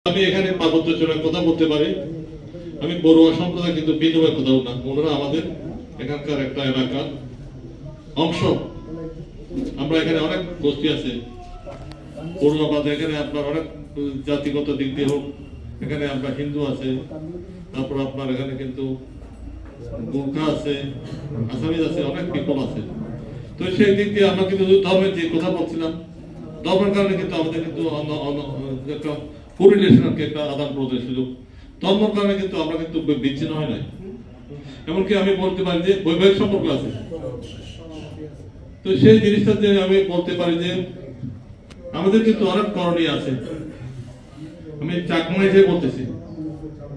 আমি এখানে পার্বত্য চূড়ার কথা বলতে পারি, আমি বড়ুয়া সম্প্রদায় কিন্তু বিনিময় কোথাও না, ওনারা আমাদের এখানকার একটা এলাকার অংশ। আমরা এখানে অনেক গোষ্ঠী আছে, বড়ুয়াবাদ এখানে আপনার অনেক জাতিগত দিক দিয়ে হোক, এখানে আপনার হিন্দু আছে, তারপর আপনার এখানে কিন্তু গোর্খা আছে, আসামিজ আছে, অনেক পিপল আছে। তো সেই দিক দিয়ে আমরা কিন্তু ধর্মের যে কথা বলছিলাম, ধর্মের কারণে কিন্তু আমাদের কিন্তু একটা কোরিলেশনকে একটা আদান প্রদানের সুযোগ, ধর্মের কারণে কিন্তু আমরা কিন্তু বিচ্ছিন্ন হয় নাই। এমনকি আমি বলতে পারি যে বৈবাহিক সম্পর্ক আছে। তো সেই জিনিসটা যে আমি বলতে পারি যে আমাদের কিন্তু অনেক করণীয় আছে। আমি চাকমা হিসেবে বলতেছি,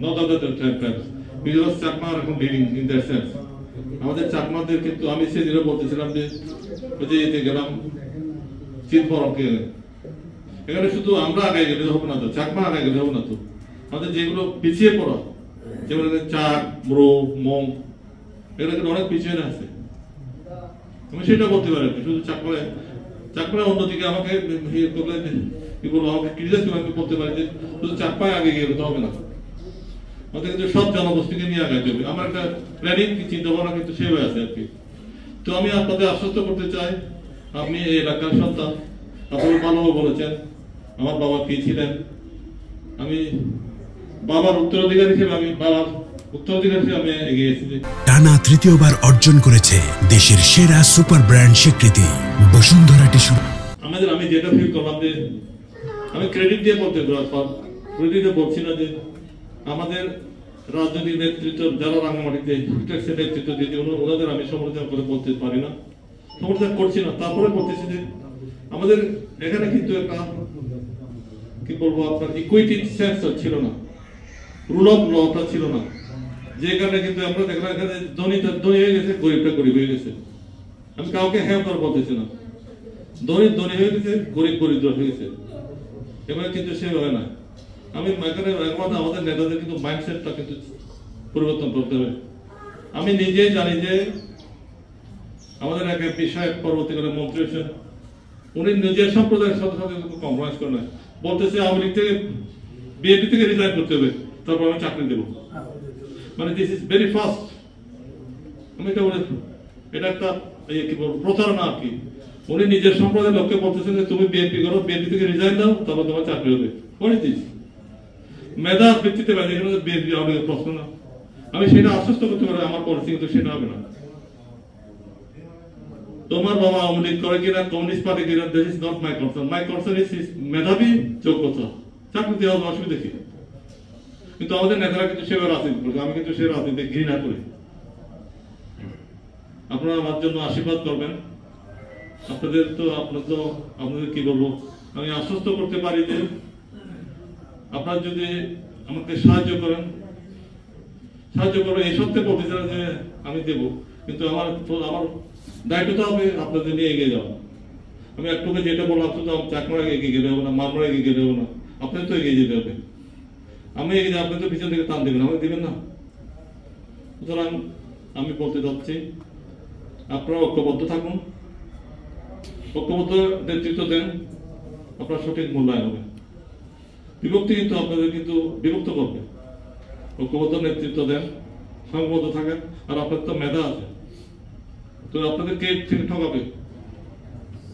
not other tribes, because Chakma আর এখন লিডিং ইন দ্যাট সেন্স। আমাদের চাকমাদের কিন্তু আমি সেদিনও বলতেছিলাম যে ওই যে এতে গেলাম চিনফরমকে, এখানে শুধু আমরা আগে গেলে হবে না তো, চাকমা আগে গেলে হবে না তো, আমাদের যেগুলো পিছিয়ে পড়া, যেমন চাক, ব্রো, মং, এগুলো কিন্তু অনেক পিছিয়ে আছে। আমি সেটা বলতে পারি, শুধু চাকমায় অন্যদিকে আমাকে কি বলবো, আমাকে ক্রিটিসাইজ করে আমি বলতে পারি যে শুধু চাকমায় আগে গেলে তো হবে না, আমাদের কিন্তু সব জনগোষ্ঠীকে নিয়ে আগাইতে হবে। আমার একটা প্ল্যানিং চিন্তা ভাবনা কিন্তু সেভাবে আছে আর কি। তো আমি আপনাদের আশ্বস্ত করতে চাই, আপনি এই এলাকার সন্তান, আপনারা ভালোভাবে বলেছেন আমার বাবা কি ছিলেন, আমি বাবার উত্তরাধিকারী হিসেবে আমি এগিয়ে এসেছি। টানা তৃতীয়বার অর্জন করেছে দেশের সেরা সুপার ব্র্যান্ড স্বীকৃতি বসুন্ধরা টিস্যু। আমি যেটা ফিল করলাম যে আমি ক্রেডিট দিয়ে বলছি না যে আমাদের রাজনৈতিক নেতৃত্ব যারা রাঙ্গামাটিতে নেতৃত্ব দিয়েছে ওনাদের আমি সমালোচনা করে বলতে পারি না, সমালোচনা করছি না। তারপরে বলতেছি যে আমাদের এখানে কিন্তু একটা কি বলবো আপনার ইকুইটি সেন্স ছিল না, রুল অফ লটা ছিল না, যে কারণে কিন্তু আমরা দেখলাম এখানে ধনী হয়ে গেছে, গরিবটা গরিব হয়ে গেছে। আমি কাউকে হ্যাঁ করে বলতেছি না, ধনী হয়ে গেছে, গরিব দরিদ্র হয়ে গেছে, এবার কিন্তু সেভাবে না। আমি এখানে আমাদের নেতাদের কিন্তু মাইন্ডসেটটা কিন্তু পরিবর্তন করতে হবে। আমি নিজেই জানি যে আমাদের এক এমপি সাহেব পরবর্তীকালে মন্ত্রী হয়েছেন, উনি নিজের সম্প্রদায়ের সাথে সাথে কম্প্রোমাইজ করে না, বলতেছে আওয়ামী লীগ থেকে বিএনপি থেকে রিজাইন করতে হবে, তারপর আমি চাকরি দেবো। মানে দিস ইজ ভেরি ফাস্ট। আমি এটা বলে এটা একটা কি বলবো প্রতারণা আর কি। উনি নিজের সম্প্রদায়ের লোককে বলতেছেন যে তুমি বিএনপি করো, বিএনপি থেকে রিজাইন দাও, তারপর তোমার চাকরি হবে। করে দিস মেধা ভিত্তিতে বিএনপি আওয়ামী লীগের প্রশ্ন না। আমি সেটা আশ্বস্ত করতে পারি আমার পলিসি কিন্তু সেটা হবে না। তোমার বাবা আওয়ামী লীগ করে কিনা, কমিউনিস্ট পার্টি কিনা, this is not my concern. My concern is মেধাবী যোগ্যতা, চাকরি দেওয়া অসুবিধা কি। কিন্তু আমাদের নেতারা কিন্তু সেভাবে রাজনীতি করছে, আমি কিন্তু সে রাজনীতি ঘৃণা করি। আপনারা আমার জন্য আশীর্বাদ করবেন। আপনাদের কি বলবো, আমি আশ্বস্ত করতে পারি যে আপনারা যদি আমাকে সাহায্য করেন, এই সত্যি বলতে চান যে আমি দেব, কিন্তু আমার দায়িত্বটা হবে আপনাদের নিয়ে এগিয়ে যাওয়া। আমি একটুকে যেটা বললাম শুধু চাকমারা এগিয়ে গেলে হবে না, মামরা এগিয়ে গেলে হবে না, আপনাদের তো এগিয়ে যেতে হবে। আমি এগিয়ে আপনাদের তো পিছন থেকে টান দেবেন, আমাকে দিবেন না। সুতরাং আমি বলতে চাচ্ছি আপনারা ঐক্যবদ্ধ থাকুন, ঐক্যবদ্ধ নেতৃত্ব দেন, আপনার সঠিক মূল্যায়ন হবে। বিভক্তি কিন্তু আপনাদের কিন্তু বিভক্ত করবে। ঐক্যবদ্ধ নেতৃত্ব দেন, সংঘবদ্ধ থাকেন। আর আপনার তো মেধা আছে, তো আপনাদের কে ঠকাবে,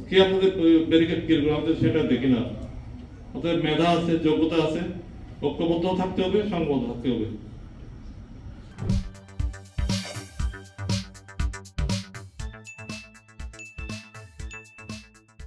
কে আপনাদের ব্যারিকেড ক্লিয়ার করবে, আমাদের সেটা দেখি না। আপনাদের মেধা আছে, যোগ্যতা আছে, ঐক্যবদ্ধ থাকতে হবে, সংঘবদ্ধ থাকতে হবে।